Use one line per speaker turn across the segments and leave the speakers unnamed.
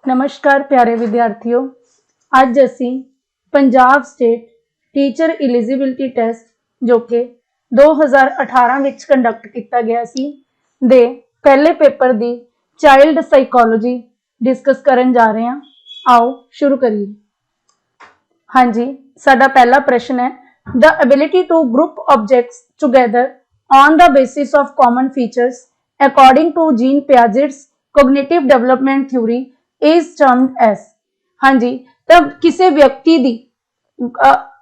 नमस्कार प्यारे विद्यार्थियों, अज असी Punjab state teacher eligibility test जो कि 2018 विच कंडक्ट किया गया सी दे पहले पेपर दी चाइल्ड साइकोलॉजी डिस्कस करन जा रहे हैं। आओ शुरू करिए। हाँ जी, साडा पहला प्रश्न है the ability to group objects together on the basis of common features according to Jean Piaget's cognitive development theory is termed as. हाँ जी, तो किसी व्यक्ति की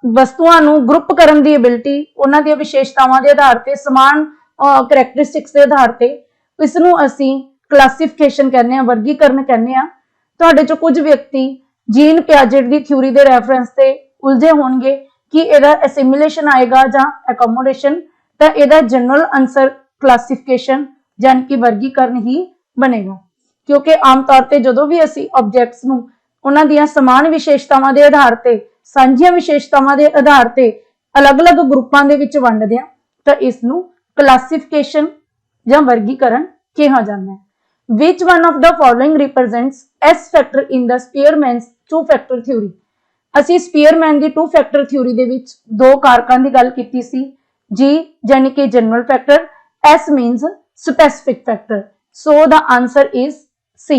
वस्तुओं को ग्रुप करने की एबिलिटी उन्हां दी विशेषतावां के आधार पर समान करैक्टरिस्टिक्स के आधार पर इसनूं असीं क्लासिफिकेशन कहने, वर्गीकरण कहने। तुहाडे चों कुछ व्यक्ति जीन पियाजेट की थ्योरी के रैफरेंस से उलझे होणगे कि इहदा एसिमिलेशन आएगा जां एकोमोडेशन, तो इहदा जनरल आंसर क्लासिफिकेशन यानी कि वर्गीकरण ही बनेगा। क्योंकि आम तौर पर जो भी असी ऑब्जेक्ट्स नूं उन्हां दीयां समान विशेषतावां के आधार पर, सांझियां विशेषतावां के आधार पर अलग अलग ग्रुपां दे विच वंडदे हां, तो इसनूं क्लासिफिकेशन या वर्गीकरण कहा जाता है। Which one of the following represents S factor in the Spearman's two factor theory. असी स्पीयरमैन की टू फैक्टर थ्योरी दे विच दो कारकां की गल कीती सी। जी यानी कि general factor, S means specific factor. So the answer is C.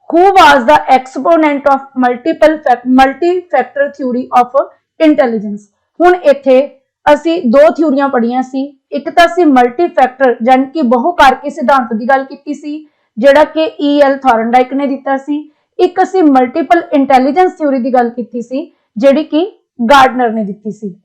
Who was the exponent of multi-factor theory of intelligence? हुण इत्थे असी दो थ्योरियां पढ़ियां सी। एक तां सी मल्टी फैक्टर यानी कि बहुकारकी सिद्धांत की गल कीती सी, जिहड़ा कि E.L. थॉर्नडाइक ने दिता सी। एक असी मल्टीपल इंटैलीजेंस थ्योरी की गल कीती सी, जिहड़ी कि गार्डनर ने दिती सी।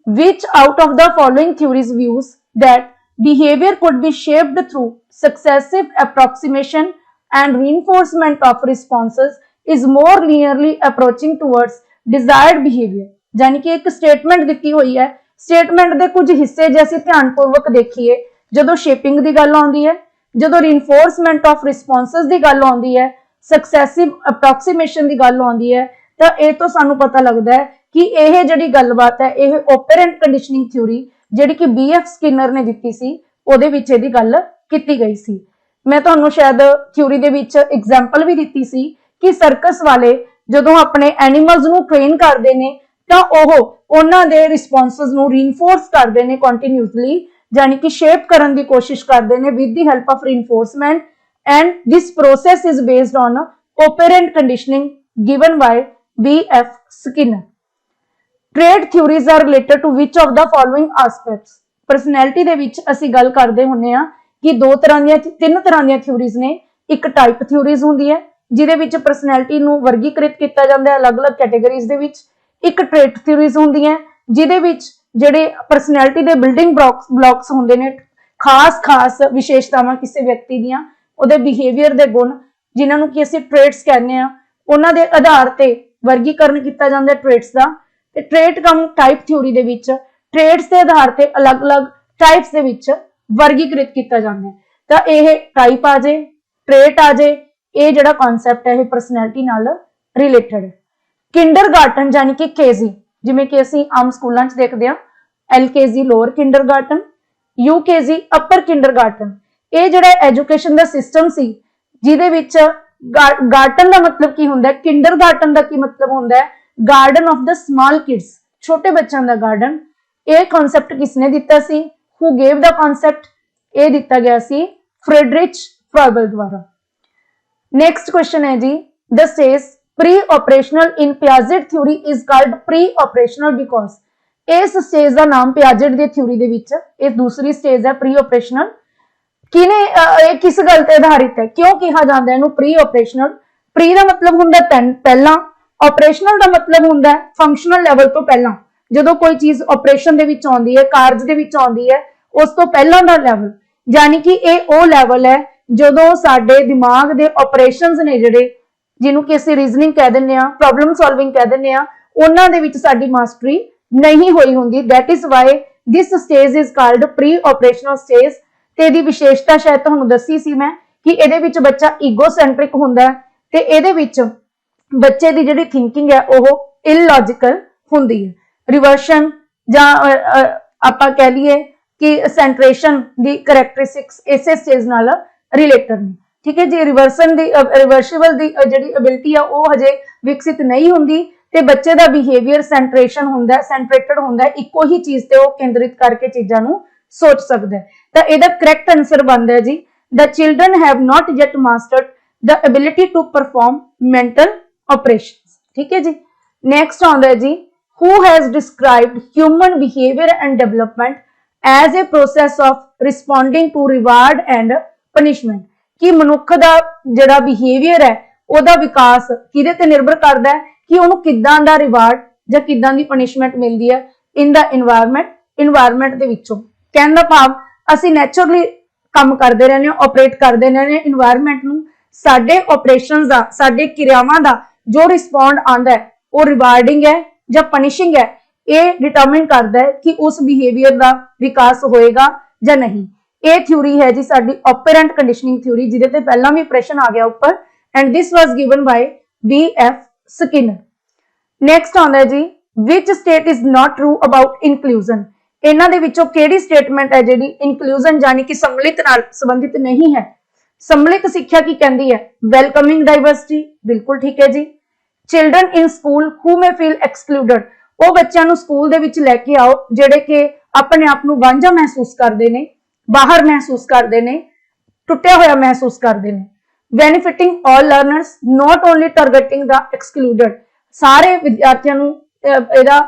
Which out of the following theories views that behavior could be shaped through successive approximation and reinforcement of responses is more linearly approaching towards desired behavior? यानी कि एक स्टेटमेंट दी हुई है, स्टेटमेंट के कुछ हिस्से जे असीं ध्यानपूर्वक देखिए, जदों शेपिंग की गल आउंदी है, जदों रिइनफोर्समेंट ऑफ रिस्पॉन्सेस की गल आउंदी है, सक्सैसिव अप्रॉक्सीमेशन की गल आउंदी है, तो यह तो सानू पता लगता है कि यह जिहड़ी गलबात है यह ओपेरेंट कंडीशनिंग थ्योरी जिहड़ी कि B.F. स्किनर ने दिती सी, उहदे विच इहदी गल कीती गई सी। मैं तुहानू शायद थ्योरी दे विच एग्जाम्पल भी दी सी कि सर्कस वाले जदों अपने एनीमल्स नू ट्रेन करते हैं तो ओह उन्हां दे रिस्पॉन्सेस नू रीइनफोर्स करते हैं कंटीन्यूसली, यानी कि शेप करने की कोशिश करते हैं with the help of reinforcement, and this process is based on operant conditioning given by B.F. Skinner. Trait theories are related to which of the following aspects. Personality दे विच असीं गल करदे हुंदे हां कि तीन तरह दी थ्योरीज ने। एक टाइप थ्योरीज होंदी है जिहदे विच परसनैलिटी नूं वर्गीकृत किया जाता है अलग अलग कैटेगरीज दे विच। एक ट्रेट थ्योरीज होंदी है जिहदे विच जिहड़े परसनैलिटी दे बिल्डिंग ब्लॉक्स होंदे ने, खास खास विशेषतावां किसी व्यक्ति दीयां, उहदे बिहेवियर दे गुण जिन्हां नूं कि असीं ट्रेट्स कहने आ, उन्हां दे आधार ते वर्गीकरण किया जाता है ट्रेट्स का। ट्रेट कम टाइप थ्योरी दे विच ट्रेट्स के आधार पर अलग अलग टाइप्स दे विच वर्गीकृत किया जाता है। तो यह टाइप आ जाए, ट्रेट आ जाए, ये जिहड़ा कॉन्सैप्ट है परसनैलिटी नाल रिलेटेड है। किंडरगार्टन यानी कि केजी, जिवें कि असीं आम स्कूलों च देखते हैं, LKG लोअर किंडरगार्टन, UKG अपर किंडरगार्टन। ये जिहड़ा एजुकेशन का सिस्टम सी जिहदे विच गार्टन का मतलब की हुंदा है, किंडरगार्टन का की मतलब हुंदा है garden of the small kids, छोटे बच्चों का गार्डन। ये कॉन्सैप्ट किसने दिता सी? Who gave the concept? ये दिता गया सी फ्रेडरिच फ्रॉइबल द्वारा। नेक्स्ट क्वेश्चन है जी, the stage pre operational in Piaget theory is called pre operational because. इस स्टेज का नाम पियाजेट की थ्योरी दे विच ये दूसरी स्टेज है प्री ऑपरेशनल। किने किस गल ते आधारित है, क्यों कहा जाता है इहनूं प्री ऑपरेशनल? प्री का मतलब हुंदा पहला, ऑपरेशनल का मतलब हुंदा फंक्शनल लैवल तो पहला। जदों कोई चीज ऑपरेशन दे विच आउंदी है, कारज दे विच आउंदी है, उस तो पहला दा लैवल, यानी कि यह वो लैवल है जदों साडे दिमाग दे ऑपरेशंस ने जिहड़े जिन्हों कि असीं रीजनिंग कह दिंदे आ, प्रॉब्लम सॉल्विंग कह दिंदे आ, उन्हां दे विच साडी मास्टरी नहीं होई हुंदी। That is why this stage is called pre operational stage. ते इहदी विशेषता शायद तुहानूं दस्सी सी मैं कि इहदे विच बच्चा ईगोसैंट्रिक हुंदा है ते इहदे विच बच्चे दी जिहड़ी थिंकिंग है ओह इलॉजिकल हुंदी है। रिवर्शन जां आपां कह लईए कि सेंट्रेशन दी करैक्टरिस्टिक्स इसे स्टेज नाल रिलेटेड ने। ठीक है जी। रिवर्सिबल दी जिहड़ी एबिलिटी आ वो हजे विकसित नहीं हुंदी ते बच्चे दा बिहेवियर सेंट्रेशन हुंदा है, सेंट्रेटेड हुंदा है, इक्को ही चीज ते वो केंद्रित करके चीज़ां नूं सोच सकदा है। तां इहदा करैक्ट आंसर बनदा है जी the children have not yet mastered the ability to perform mental operations. ठीक है जी। नेक्स्ट आउंदा है जी who has described human behavior and development as a process of responding to reward and punishment। कि मनुख दा जिहड़ा बिहेवियर है ओहदा विकास किहदे ते निर्भर करदा है कि उहनूं किदां दा रिवार्ड जां किदां दी पनिशमेंट मिलदी है इन द इन्वायरमेंट दे विचों। कहण दा भाव असीं नैचुरली काम करदे रहने ऑपरेट करदे रहने इन्वायरमेंट नूं साडे ऑपरेशनस दा साडे क्रियावां दा जो रिस्पॉन्ड आंदा है वो रिवार्डिंग है ਜਾਂ ਪਨਿਸ਼ਿੰਗ ਹੈ ਇਹ ਡਿਟਰਮਾइन ਕਰਦਾ ਹੈ ਕਿ ਉਸ ਬਿਹੇਵੀਅਰ ਦਾ ਵਿਕਾਸ ਹੋਏਗਾ ਜਾਂ ਨਹੀਂ। ਇਹ ਥਿਊਰੀ ਹੈ ਜੀ ਸਾਡੀ ऑपरेंट कंडीशनिंग ਥਿਊਰੀ ਜਿਹਦੇ ਤੇ ਪਹਿਲਾਂ ਵੀ ਪ੍ਰਸ਼ਨ ਆ ਗਿਆ ਉੱਪਰ and this was given by B.F. Skinner. Next ਆਉਂਦਾ ਹੈ ਜੀ which state is not true about inclusion. ਇਹਨਾਂ ਦੇ ਵਿੱਚੋਂ ਕਿਹੜੀ ਸਟੇਟਮੈਂਟ ਹੈ ਜਿਹੜੀ ਇਨਕਲੂਜਨ ਯਾਨੀ ਕਿ ਸੰਮਿਲਿਤ ਨਾਲ ਸੰਬੰਧਿਤ ਨਹੀਂ ਹੈ। ਸੰਮਿਲਿਤ ਸਿੱਖਿਆ ਕੀ ਕਹਿੰਦੀ ਹੈ ਵੈਲਕਮਿੰਗ ਡਾਈਵਰਸਿਟੀ, ਬਿਲਕੁਲ ਠੀਕ ਹੈ ਜੀ। Children in school who may feel excluded, वो बच्चों नूं स्कूल दे विच लैके आओ जिहड़े कि अपने आप नूं वांझा महसूस करते हैं, बाहर महसूस करते हैं, टुटिया होया महसूस करते हैं। Benefiting all learners not only targeting the excluded, सारे विद्यार्थियों नूं इहदा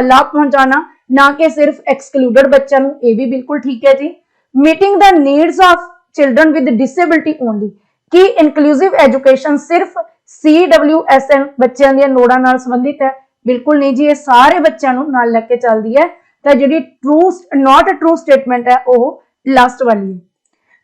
लाभ पहुंचाना ना कि सिर्फ एक्सक्लूडेड बच्चों नूं, ये भी बिल्कुल ठीक है जी। Meeting the needs of children with disability only, कि इनकलूसिव एजुकेशन सिर्फ CWSN बच्चों दी लोड़ां नाल संबंधित है, बिल्कुल नहीं जी। ये सारे बच्चों नूं नाल लैके चलदी है। तो जिहड़ी ट्रू नॉट ट्रू स्टेटमेंट है वो लास्ट वाली है।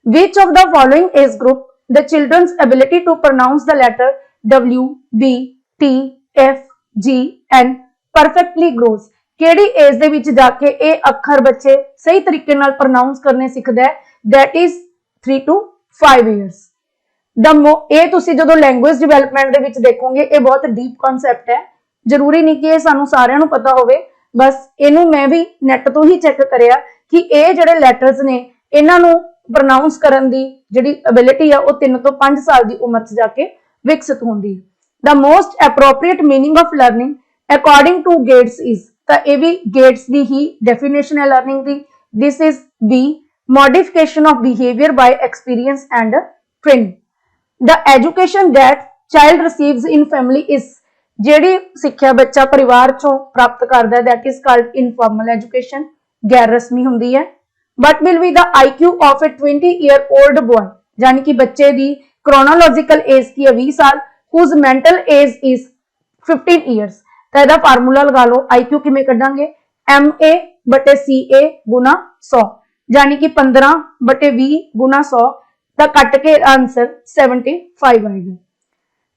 Which of the following age group the children's ability to pronounce the letter W, B, T, F, G, N perfectly grows. किहड़ी एज दे विच जाके ये अखर बच्चे सही तरीके नाल प्रोनाउंस करने सीखदा है, दैट इज 3 to 5 years। ਇਹ ਤੁਸੀਂ ਜਦੋਂ ਲੈਂਗੁਏਜ ਡਿਵੈਲਪਮੈਂਟ ਦੇ ਵਿੱਚ ਦੇਖੋਗੇ ਇਹ ਬਹੁਤ ਡੀਪ ਕਨਸੈਪਟ ਹੈ। ਜ਼ਰੂਰੀ ਨਹੀਂ ਕਿ ਇਹ ਸਾਨੂੰ ਸਾਰਿਆਂ ਨੂੰ ਪਤਾ ਹੋਵੇ, ਬਸ ਇਹਨੂੰ ਮੈਂ ਵੀ ਨੈਟ ਤੋਂ ਹੀ ਚੈੱਕ ਕਰਿਆ ਕਿ ਇਹ ਜਿਹੜੇ ਲੈਟਰਸ ਨੇ ਇਹਨਾਂ ਨੂੰ ਪ੍ਰੋਨਾਂਸ ਕਰਨ ਦੀ ਜਿਹੜੀ ਐਬਿਲਿਟੀ ਆ ਉਹ 3 ਤੋਂ 5 ਸਾਲ ਦੀ ਉਮਰ 'ਚ ਜਾ ਕੇ ਵਿਕਸਿਤ ਹੁੰਦੀ ਹੈ। The most appropriate meaning of learning according to Gates is, ਤਾਂ ਇਹ ਵੀ ਗੇਟਸ ਦੀ ਹੀ ਡੈਫੀਨੇਸ਼ਨ ਹੈ ਲਰਨਿੰਗ ਦੀ। This is B, modification of behaviour by experience and training. The education that child receives in family is, ਜਿਹੜੀ ਸਿੱਖਿਆ ਬੱਚਾ ਪਰਿਵਾਰ ਚੋਂ ਪ੍ਰਾਪਤ ਕਰਦਾ ਹੈ that is called informal education, ਗੈਰ ਰਸਮੀ ਹੁੰਦੀ ਹੈ। What will be the IQ of a 20-year-old boy, यानी कि बच्चे दी chronological age की है 20 साल, whose mental age is 15 years। तो ਇਹਦਾ फार्मूला लगा लो, IQ किमें कढांगे MA/CA गुना 100, यानी कि 15/20 गुना 100 ਤਾਂ ਕੱਟ ਕੇ ਆਨਸਰ 75 ਆਏਗਾ।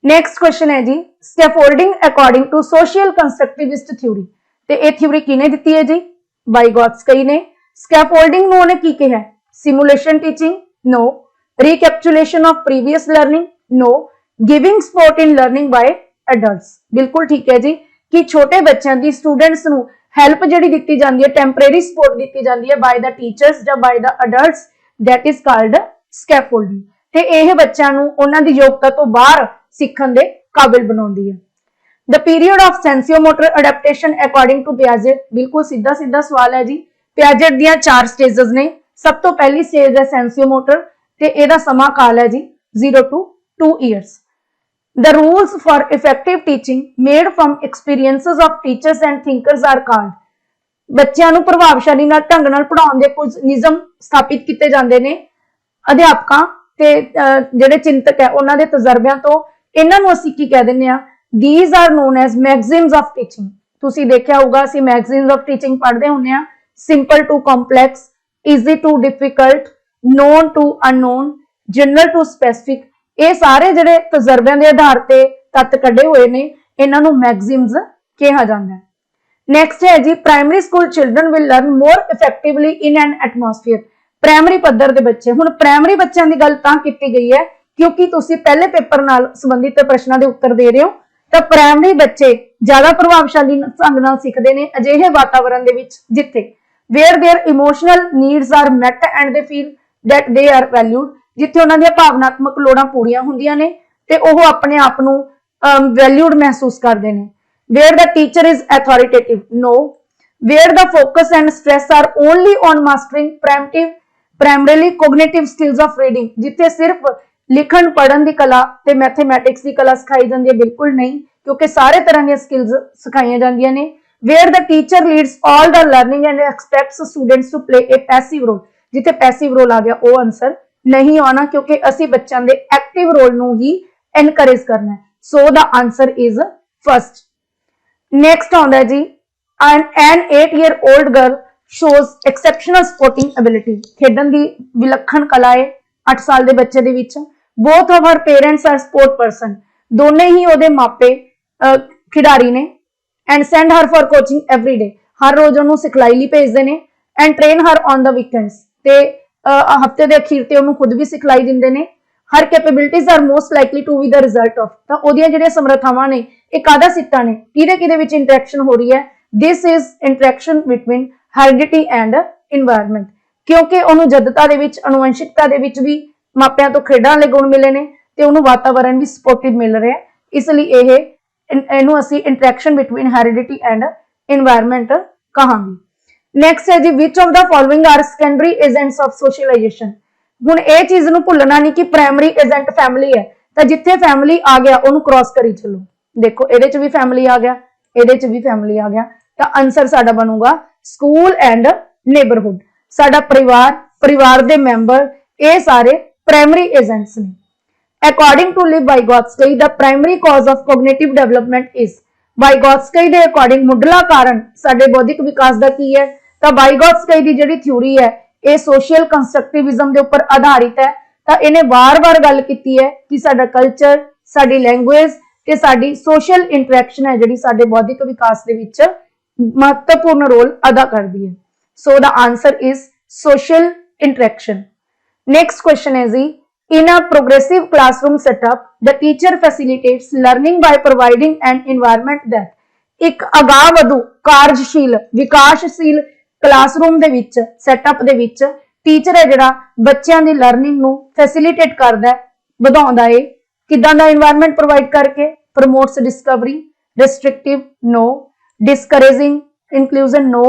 ਨੈਕਸਟ ਕੁਐਸਚਨ ਹੈ ਜੀ scaffolding according to social constructivist theory. ਤੇ ਇਹ ਥਿਊਰੀ ਕਿਹਨੇ ਦਿੱਤੀ ਹੈ ਜੀ ਵਾਈਗੋਟਸਕੀ ਨੇ। ਸਕੈਫੋਲਡਿੰਗ ਨੂੰ ਉਹਨੇ ਕੀ ਕਿਹਾ simulation teaching, no. Recapitulation of previous learning, no. Giving support in learning by adults, बिल्कुल ठीक है जी कि छोटे बच्चों की स्टूडेंट्स ਨੂੰ ਹੈਲਪ ਜਿਹੜੀ ਦਿੱਤੀ ਜਾਂਦੀ ਹੈ ਟੈਂਪਰੇਰੀ ਸਪੋਰਟ ਦਿੱਤੀ ਜਾਂਦੀ ਹੈ ਬਾय द टीचर्स ਜਾਂ by the adults, that is called scaffolding. ਤੇ ਇਹ ਬੱਚਿਆਂ ਨੂੰ ਉਹਨਾਂ ਦੀ ਯੋਗਤਾ ਤੋਂ ਬਾਹਰ ਸਿੱਖਣ ਦੇ ਕਾਬਿਲ ਬਣਾਉਂਦੀ ਹੈ। The period of sensorimotor adaptation according to Piaget, बिल्कुल सीधा सीधा सवाल है जी। पियाजेट ਦੀਆਂ 4 स्टेजेस ने, सब तो पहली स्टेज है सेंसियोमोटर ਤੇ ਇਹਦਾ ਸਮਾਂ ਕਾਲ ਹੈ ਜੀ 0 to 2 years। The rules for effective teaching made from experiences of teachers and thinkers are called, ਬੱਚਿਆਂ ਨੂੰ ਪ੍ਰਭਾਵਸ਼ਾਲੀ ਨਾਲ ਢੰਗ ਨਾਲ ਪੜਾਉਣ ਦੇ ਕੁਝ ਨਿਯਮ ਸਥਾਪਿਤ ਕੀਤੇ ਜਾਂਦੇ ਨੇ ਅਧਿਆਪਕਾਂ ਤੇ ਜਿਹੜੇ ਚਿੰਤਕ ਹੈ ਉਹਨਾਂ ਦੇ ਤਜਰਬਿਆਂ ਤੋਂ। ਇਹਨਾਂ ਨੂੰ ਅਸੀਂ ਕੀ ਕਹਿ ਦਿੰਦੇ ਆ these are known as maxims of teaching। ਤੁਸੀਂ ਦੇਖਿਆ ਹੋਊਗਾ ਅਸੀਂ maxims of teaching ਪੜ੍ਹਦੇ ਹੁੰਦੇ ਆ, simple to complex, easy to difficult, known to unknown, general to specific। ਇਹ ਸਾਰੇ ਜਿਹੜੇ ਤਜਰਬਿਆਂ ਦੇ ਆਧਾਰ ਤੇ ਤੱਤ ਕੱਢੇ ਹੋਏ ਨੇ ਇਹਨਾਂ ਨੂੰ maxims ਕਿਹਾ ਜਾਂਦਾ ਹੈ। ਨੈਕਸਟ ਹੈ ਜੀ primary school children will learn more effectively in N atmosphere. Primary ਪੱਧਰ ਦੇ ਬੱਚੇ, ਹੁਣ ਪ੍ਰਾਇਮਰੀ ਬੱਚਿਆਂ ਦੀ ਗੱਲ ਤਾਂ ਕੀਤੀ ਗਈ ਹੈ ਕਿਉਂਕਿ ਤੁਸੀਂ ਪਹਿਲੇ ਪੇਪਰ ਨਾਲ ਸੰਬੰਧਿਤ ਪ੍ਰਸ਼ਨਾਂ ਦੇ ਉੱਤਰ ਦੇ ਰਹੇ ਹੋ, ਤਾਂ ਪ੍ਰਾਇਮਰੀ ਬੱਚੇ ਜ਼ਿਆਦਾ ਪ੍ਰਭਾਵਸ਼ਾਲੀ ਢੰਗ ਨਾਲ ਸਿੱਖਦੇ ਨੇ ਅਜਿਹੇ ਵਾਤਾਵਰਣ ਦੇ ਵਿੱਚ ਜਿੱਥੇ where their emotional needs are met and they feel that they are valued, जिथे उन्हां दी भावनात्मक लोड़ां पूरीआं हुंदियां ने ते ओह अपने आप नूं वैल्यूड महसूस करदे ने। Where the teacher is authoritative, no. Where the focus and stress are only on mastering primarily cognitive skills of reading, जिथे सिर्फ लिखण पढ़न की कला ते मैथेमैटिक्स की कला सिखाई जाती है, बिल्कुल नहीं, क्योंकि सारे तरह दी स्किल्स सिखाई जांदियां ने। Where the teacher leads all the learning and expects students to play a passive role, जिथे पैसिव रोल आ गया वो आंसर नहीं आना, क्योंकि असी बच्चों के एक्टिव रोल नूं ही एनकरेज करना है। So the answer is first. Next आउंदा जी, an 8-year-old girl shows exceptional sporting ability, खेडन दी विलक्षण कला है 8 साल दे बच्चे दे विच। both of her parents are sport person, दोने ही ओदे मापे खिडारी ने। and send her for coaching every day, हर रोज ओनू सिखलाई लई भेजदे ने। and train her on the weekends, ते हफ्ते दे अखीर ते ओनू खुद भी सिखलाई दिंदे ने। her capabilities are most likely to be the result of, ਤਾਂ ਉਹਦੀਆਂ ਜਿਹੜੀਆਂ ਸਮਰੱਥਾਵਾਂ ਨੇ ਇਹ ਕਾਹਦਾ ਸਿੱਟਾ ਨੇ, ਕਿਹਦੇ ਵਿੱਚ ਇੰਟਰੈਕਸ਼ਨ ਹੋ ਰਹੀ ਹੈ। this is interaction between heredity and environment, ਕਿਉਂਕਿ ਉਹਨੂੰ ਜੱਦਤਾ ਦੇ ਵਿੱਚ ਅਨੁਵੰਸ਼ਿਕਤਾ ਦੇ ਵਿੱਚ ਵੀ ਮਾਪਿਆਂ ਤੋਂ ਖੇਡਾਂ ਵਾਲੇ ਗੁਣ ਮਿਲੇ ਨੇ ਤੇ ਉਹਨੂੰ ਵਾਤਾਵਰਣ ਵੀ ਸਪੋਰਟਿਵ ਮਿਲ ਰਿਹਾ, ਇਸ ਲਈ ਇਹਨੂੰ ਅਸੀਂ interaction between heredity and environment ਕਹਾਂਗੇ। ਨੈਕਸਟ ਹੈ ਜੀ, which of the following are secondary agents of socialisation. ਹੁਣ ਇਹ ਚੀਜ਼ ਨੂੰ ਭੁੱਲਣਾ ਨਹੀਂ ਕਿ ਪ੍ਰਾਇਮਰੀ ਏਜੰਟ ਫੈਮਿਲੀ ਹੈ, ਤਾਂ ਜਿੱਥੇ ਫੈਮਿਲੀ ਆ ਗਿਆ ਉਹਨੂੰ ਕ੍ਰਾਸ ਕਰੀ ਚੱਲੋ। ਦੇਖੋ ਇਹਦੇ ਚ ਵੀ ਫੈਮਿਲੀ ਆ ਗਿਆ, ਇਹਦੇ ਚ ਵੀ ਫੈਮਿਲੀ ਆ ਗਿਆ, ਤਾਂ ਆਨਸਰ ਸਾਡਾ ਬਣੂਗਾ ਸਕੂਲ ਐਂਡ ਨੇਬਰਹੁੱਡ। ਸਾਡਾ ਪਰਿਵਾਰ ਦੇ ਮੈਂਬਰ ਇਹ ਸਾਰੇ ਪ੍ਰਾਇਮਰੀ ਏਜੰਟਸ ਨੇ। According to Lev Vygotsky, the primary cause of cognitive development is, Vygotsky ਦੇ ਅਕੋਰਡਿੰਗ ਮੁੱਢਲਾ ਕਾਰਨ ਸਾਡੇ ਬੌਧਿਕ ਵਿਕਾਸ ਦਾ ਕੀ ਹੈ, ਤਾਂ Vygotsky ਦੀ ਜਿਹੜੀ ਥਿਊਰੀ ਹੈ ਇਹ ਸੋਸ਼ਲ ਕੰਸਟਰਕਟਿਵਿਜ਼ਮ ਦੇ ਉੱਪਰ ਆਧਾਰਿਤ ਹੈ। ਤਾਂ ਇਹਨੇ ਵਾਰ-ਵਾਰ ਗੱਲ ਕੀਤੀ ਹੈ ਕਿ ਸਾਡਾ ਕਲਚਰ, ਸਾਡੀ ਲੈਂਗੁਏਜ ਤੇ ਸਾਡੀ ਸੋਸ਼ਲ ਇੰਟਰੈਕਸ਼ਨ ਹੈ ਜਿਹੜੀ ਸਾਡੇ ਬੌਧਿਕ ਵਿਕਾਸ ਦੇ ਵਿੱਚ ਮਹੱਤਵਪੂਰਨ ਰੋਲ ਅਦਾ ਕਰਦੀ ਹੈ। So the answer is social interaction. Next question is, in a progressive classroom setup, the teacher facilitates learning by providing an environment that, ਇੱਕ ਅਗਾਂਹਵਧੂ ਕਾਰਜਸ਼ੀਲ ਵਿਕਾਸਸ਼ੀਲ ਕਲਾਸਰੂਮ ਦੇ ਵਿੱਚ ਸੈਟਅਪ ਦੇ ਵਿੱਚ ਟੀਚਰ ਹੈ ਜਿਹੜਾ ਬੱਚਿਆਂ ਦੀ ਲਰਨਿੰਗ ਨੂੰ ਫੈਸਿਲਿਟੇਟ ਕਰਦਾ ਹੈ, ਵਧਾਉਂਦਾ ਹੈ। ਕਿਦਾਂ ਦਾ এনवायरमेंट ਪ੍ਰੋਵਾਈਡ ਕਰਕੇ? ਪ੍ਰਮੋਟਸ Discovery, restrictive no, discouraging inclusion no,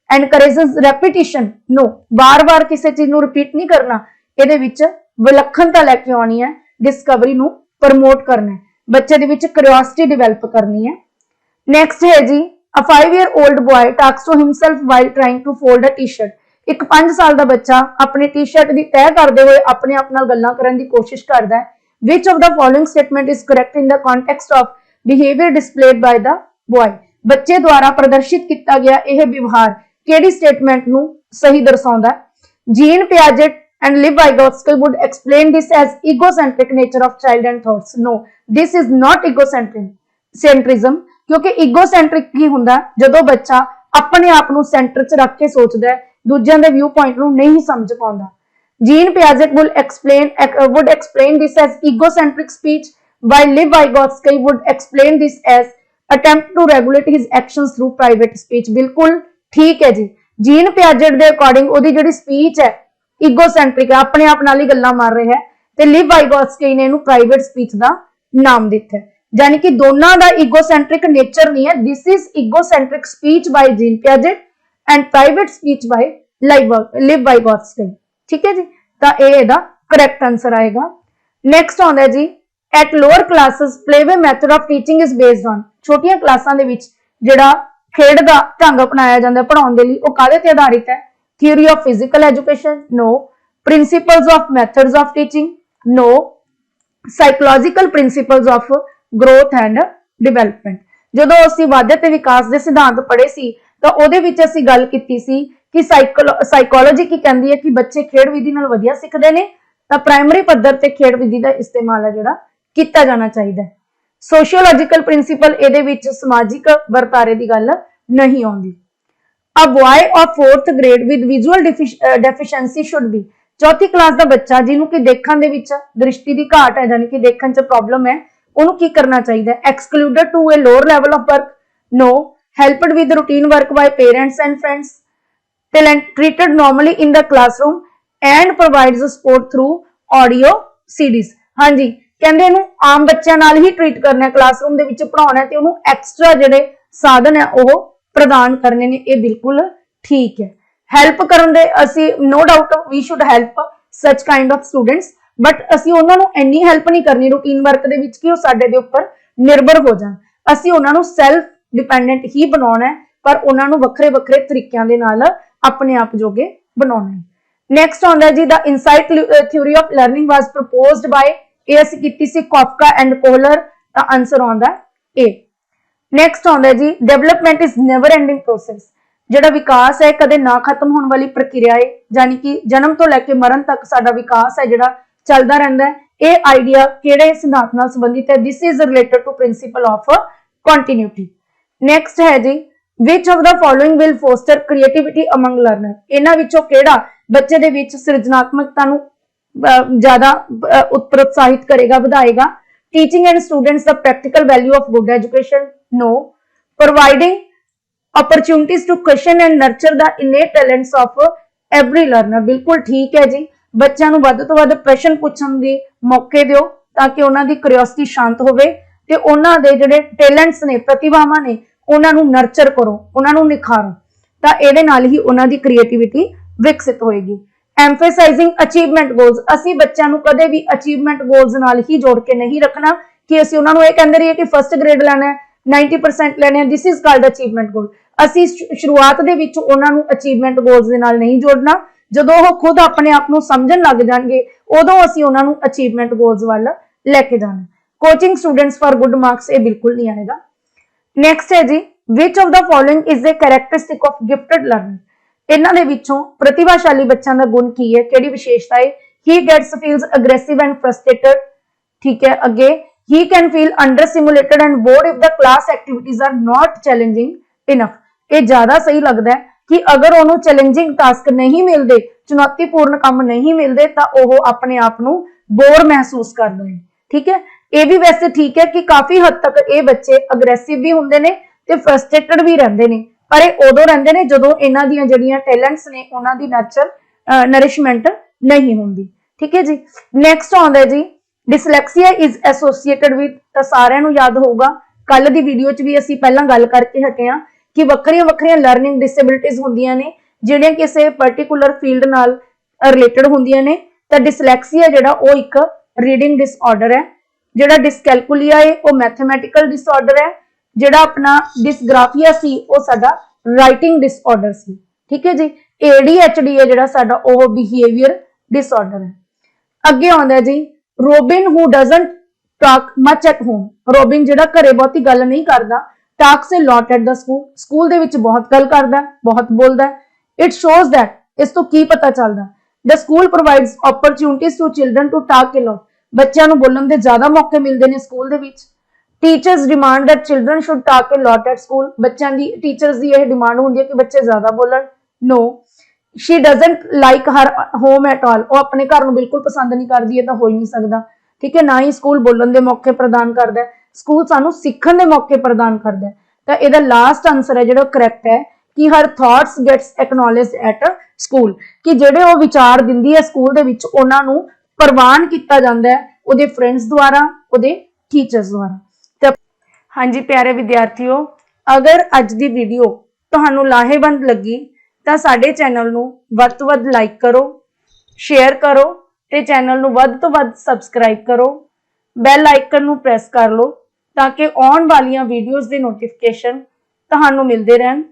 encourages repetition no, ਬਾਰ-ਬਾਰ ਕਿਸੇ ਚੀਜ਼ ਨੂੰ ਰਿਪੀਟ ਨਹੀਂ ਕਰਨਾ, ਇਹਦੇ ਵਿੱਚ ਵਿਲੱਖਣਤਾ ਲੈ ਕੇ ਆਉਣੀ ਹੈ, ਡਿਸਕਵਰੀ ਨੂੰ ਪ੍ਰਮੋਟ ਕਰਨਾ ਹੈ, ਬੱਚੇ ਦੇ ਵਿੱਚ ਕਿਉਰਿਓਸਿਟੀ ਡਿਵੈਲਪ ਕਰਨੀ ਹੈ। ਨੈਕਸਟ ਹੈ ਜੀ, a 5-year-old boy talks to himself while trying to fold a t-shirt, ਇੱਕ 5 ਸਾਲ ਦਾ ਬੱਚਾ ਆਪਣੀ ਟੀ-ਸ਼ਰਟ ਦੀ ਤਹਿ ਕਰਦੇ ਹੋਏ ਆਪਣੇ ਆਪ ਨਾਲ ਗੱਲਾਂ ਕਰਨ ਦੀ ਕੋਸ਼ਿਸ਼ ਕਰਦਾ ਹੈ। which of the following statement is correct in the context of behavior displayed by the boy, ਬੱਚੇ ਦੁਆਰਾ ਪ੍ਰਦਰਸ਼ਿਤ ਕੀਤਾ ਗਿਆ ਇਹ ਵਿਵਹਾਰ ਕਿਹੜੀ ਸਟੇਟਮੈਂਟ ਨੂੰ ਸਹੀ ਦਰਸਾਉਂਦਾ ਹੈ? Jean Piaget and Lev Vygotsky would explain this as egocentric nature of child and thoughts. No, this is not egocentrism, क्योंकि egocentric ਕੀ ਹੁੰਦਾ ਜਦੋਂ ਬੱਚਾ ਆਪਣੇ ਆਪ ਨੂੰ ਸੈਂਟਰ 'ਚ ਰੱਖ ਕੇ ਸੋਚਦਾ ਹੈ, ਦੂਜਿਆਂ ਦੇ ਵਿਊ ਪੁਆਇੰਟ ਨੂੰ ਨਹੀਂ ਸਮਝ ਪਾਉਂਦਾ। Jean Piaget would explain this as egocentric speech, while Lev Vygotsky would explain this as attempt to regulate his actions through private speech. ਬਿਲਕੁਲ ਠੀਕ ਹੈ ਜੀ। ਜੀਨ ਪਿਆਜੇਟ ਦੇ ਅਕੋਰਡਿੰਗ ਉਹਦੀ ਜਿਹੜੀ ਸਪੀਚ ਹੈ ਈਗੋਸੈਂਟ੍ਰਿਕ ਹੈ, ਆਪਣੇ ਆਪ ਨਾਲ ਹੀ ਗੱਲਾਂ ਮਾਰ ਰਿਹਾ ਹੈ, ਤੇ ਲਿਵ ਵਾਈਗੋਟਸਕੀ ਨੇ ਇਹਨੂੰ ਪ੍ਰਾਈਵੇਟ ਸਪੀਚ ਦਾ ਨਾਮ ਦਿੱਤਾ ਹੈ। ਯਾਨੀ ਕਿ ਦੋਨਾਂ ਦਾ ਈਗੋਸੈਂਟ੍ਰਿਕ ਨੇਚਰ ਨਹੀਂ ਹੈ। This is egocentric speech by Jean Piaget and private speech by Lev Vygotsky. ਠੀਕ ਹੈ ਜੀ, ਤਾਂ ਇਹ ਇਹਦਾ ਕਰੈਕਟ ਆਨਸਰ ਆਏਗਾ। ਨੈਕਸਟ ਆਉਂਦਾ ਜੀ, at lower classes Playway method of teaching is based on, ਛੋਟੀਆਂ ਕਲਾਸਾਂ ਦੇ ਵਿੱਚ ਜਿਹੜਾ ਖੇਡ ਦਾ ਢੰਗ ਅਪਣਾਇਆ ਜਾਂਦਾ ਪੜਾਉਣ ਦੇ ਲਈ ਉਹ ਕਾਹਦੇ ਤੇ ਆਧਾਰਿਤ ਹੈ? Theory of physical education? No. Principles of methods of teaching? No. Psychological principles of growth and development? ਜਦੋਂ ਅਸੀਂ ਵਾਧੇ ਤੇ ਵਿਕਾਸ ਦੇ ਸਿਧਾਂਤ ਪੜ੍ਹੇ ਸੀ ਤਾਂ ਉਹਦੇ ਵਿੱਚ ਅਸੀਂ ਗੱਲ ਕੀਤੀ ਸੀ ਕਿ ਸਾਈਕੋਲੋਜੀ ਕੀ ਕਹਿੰਦੀ ਹੈ ਕਿ ਬੱਚੇ ਖੇਡ ਵਿਧੀ ਨਾਲ ਵਧੀਆ ਸਿੱਖਦੇ ਨੇ, ਤਾਂ ਪ੍ਰਾਇਮਰੀ ਪੱਧਰ ਤੇ ਖੇਡ ਵਿਧੀ ਦਾ ਇਸਤੇਮਾਲ ਹੈ ਜਿਹੜਾ ਕੀਤਾ ਜਾਣਾ ਚਾਹੀਦਾ ਹੈ। ਸੋਸ਼ੀਓਲੋਜੀਕਲ ਪ੍ਰਿੰਸੀਪਲ ਇਹਦੇ ਵਿੱਚ ਸਮਾਜਿਕ ਵਰਤਾਰੇ ਦੀ ਗੱਲ ਨਹੀਂ ਆਉਂਦੀ। A boy of 4th grade with visual deficiency should be, ਚੌਥੀ ਕਲਾਸ ਦਾ ਬੱਚਾ ਜਿਹਨੂੰ ਕਿ ਦੇਖਣ ਦੇ ਵਿੱਚ ਦ੍ਰਿਸ਼ਟੀ ਦੀ ਘਾਟ ਹੈ, ਯਾਨੀ ਕਿ ਦੇਖਣ 'ਚ ਪ੍ਰੋਬਲਮ ਹੈ, ਉਹਨੂੰ ਕੀ ਕਰਨਾ ਚਾਹੀਦਾ ਹੈ? Excluded to a lower level of work? No. Helped with routine work by parents and friends? Treated normally in the classroom and provides support through audio CDs. हाँ जी, कहते इनू आम बच्चों नाल ही ट्रीट करना है, क्लासरूम दे विच पढ़ाउणा है ते उहनूं एक्स्ट्रा जिहड़े साधन है वो प्रदान करने ने, ये बिल्कुल ठीक है। हैल्प करन दे असी no doubt we should help such kind of students, but असी उन्हां नूं इन्नी हैल्प नहीं करनी रूटीन वर्क दे विच कि वो साडे दे उपर निर्भर हो जाण। असी उन्हां नूं सैल्फ डिपेंडेंट ही बनाउणा है, पर उन्हां नूं वखरे वखरे तरीकिਆਂ दे नाल अपने आप जोगे बनाउणा है। नैक्सट आउंदा जी the insight theory of learning was proposed by ये असी कीती सी Koffka and Kohler, the answer आउंदा ए। नैक्सट आउंदा जी development is never ending process, जिहड़ा विकास है कदे ना खत्म होने वाली प्रक्रिया है, यानी कि जन्म तो लैके मरण तक साडा विकास है जिहड़ा चलदा रहिंदा है। ये आइडिया किहड़े सिद्धांत नाल संबंधित है? This is related to principle of continuity. Next है जी which of the following will foster creativity among learner, इन्हां विचों किहड़ा बच्चे दे विच सृजनात्मकता नूं ज्यादा प्रोत्साहित करेगा, ਵਧਾਏਗਾ? Teaching and students the practical value of good education, no. Providing opportunities to question and nurture the innate talents of every learner, बिल्कुल ठीक है जी। बच्चों को वध तो वध प्रश्न पूछण दे मौके दिओ ताकि उन्हां दी क्यूरियोसिटी शांत होवे ते उन्हां दे जिहड़े टैलेंट्स ने, प्रतिभावां ने, उन्हां नूं नर्चर करो, उन्हां नूं निखारो, तां इहदे नाल ही उन्हां दी क्रिएटिविटी विकसित होएगी। एम्फेसाइजिंग अचीवमेंट गोल्स, असी बच्चों को कदे भी अचीवमेंट गोल्स नाल ही जोड़ के नहीं रखना कि असी उन्हां नूं इह कहंदे रहिए कि फर्स्ट ग्रेड लैना है, 90% लेने, दिस इज कॉल्ड अचीवमेंट गोल। असी शुरुआत दे विच उन्हां नूं अचीवमेंट गोल्स दे नाल नहीं जोड़ना, जदों वो खुद अपने आप नूं समझण लग जाणगे उदों असी उन्हां नूं अचीवमेंट गोल्स वल लैके जाना। Coaching students for good marks, ये बिल्कुल नहीं आएगा। नैक्सट है जी which of the following is a characteristic of gifted learner, इन्हां दे विचों प्रतिभाशाली बच्चों का गुण की है, किहड़ी विशेषता है? He gets feels aggressive and frustrated, ठीक है। अगे he can feel under simulated and bored if the class activities are not challenging enough, ये ज्यादा सही लगता है कि अगर उन्होंने चैलेंजिंग टास्क नहीं मिलते, चुनौतीपूर्ण काम नहीं मिलते, तो वह अपने आप को बोर महसूस करते हैं, ठीक है। यह भी वैसे ठीक है कि काफी हद तक ये बच्चे अग्रेसिव भी होंगे ने ते फ्रस्ट्रेटेड भी रहंदे ने, पर ये उदों रहंदे ने जदों इन्हां दीयां जिहड़ियां टैलेंट्स ने उन्हां दी नरिशमेंट नहीं होंदी, ठीक है जी। नैक्सट आउंदा जी डिसलैक्सिया इज एसोसीएटेड विद, तो सारिआं नूं याद होऊगा कल दी वीडियो च भी असीं पहलां गल करके हटे हां कि वक्रियां वक्रियां लर्निंग डिसेबिलिटीज होंदियां ने जिहड़ियां किसी पर्टिकुलर फील्ड नाल रिलेटेड होंदियां ने। तो डिसलैक्सिया जिहड़ा वो एक रीडिंग डिसऑर्डर है, जिहड़ा डिसकैलकुलिया है वो मैथमैटिकल डिसऑर्डर है, जिहड़ा अपना डिसग्राफिया सी वो साडा राइटिंग डिसऑर्डर सी, ठीक है जी। ADHD है जिहड़ा साडा वो बिहेवियर डिसऑर्डर है। अगे आउंदा जी Robin who doesn't talk much at home, Robin जिहड़ा घरे बहुती गल नहीं करदा, talks a lot at the school, school दे विच बहुत गल करदा, बहुत बोलदा है। इट शोज दैट, इस तो की पता चलदा, the school provides opportunities to children to talk a lot, बच्चों नूं बोलण दे ज्यादा मौके मिलदे ने स्कूल दे विच। Teachers demand that children should talk a lot at school, बच्चों की टीचर्स की यह डिमांड होंदी है कि बच्चे ज्यादा बोलन। No she doesn't like her home at all, वो अपने घर में बिल्कुल पसंद नहीं करती है, तो हो ही नहीं सकता, ठीक है। ना ही स्कूल बोलन के मौके प्रदान करता है, स्कूल सानू सीखण के मौके प्रदान करता है। तो यदा लास्ट आंसर है जो करैक्ट है कि her thoughts gets acknowledged at school, कि जेडे वो विचार दिंदी है स्कूल दे विच उन्हां नूं प्रवान किया जाता है उहदे फ्रेंड्स द्वारा, उहदे टीचर्स द्वारा। हाँ जी प्यारे विद्यार्थियों, अगर अज की वीडियो तुहानू लाहेवंद लगी तो साडे चैनल नू वध तो वध लाइक करो, शेयर करो ते चैनल नू वध तो वध सबसक्राइब करो, बैल आइकन नू प्रेस कर लो ताकि आउण वालियां वीडियोज़ दे नोटिफिकेशन तुहानू मिलते रहन।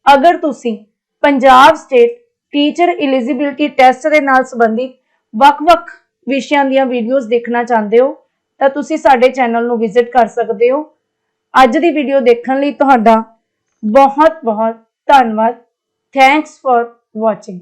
अगर तुसी Punjab state teacher eligibility test दे नाल संबंधित वख-वख विषयां दीयां वीडियोज़ देखना चाहते हो तो तुसी साडे चैनल नू विजिट कर सकते हो। अज दी वीडियो देखने लई तुहाडा बहुत बहुत धन्नवाद। Thanks for watching.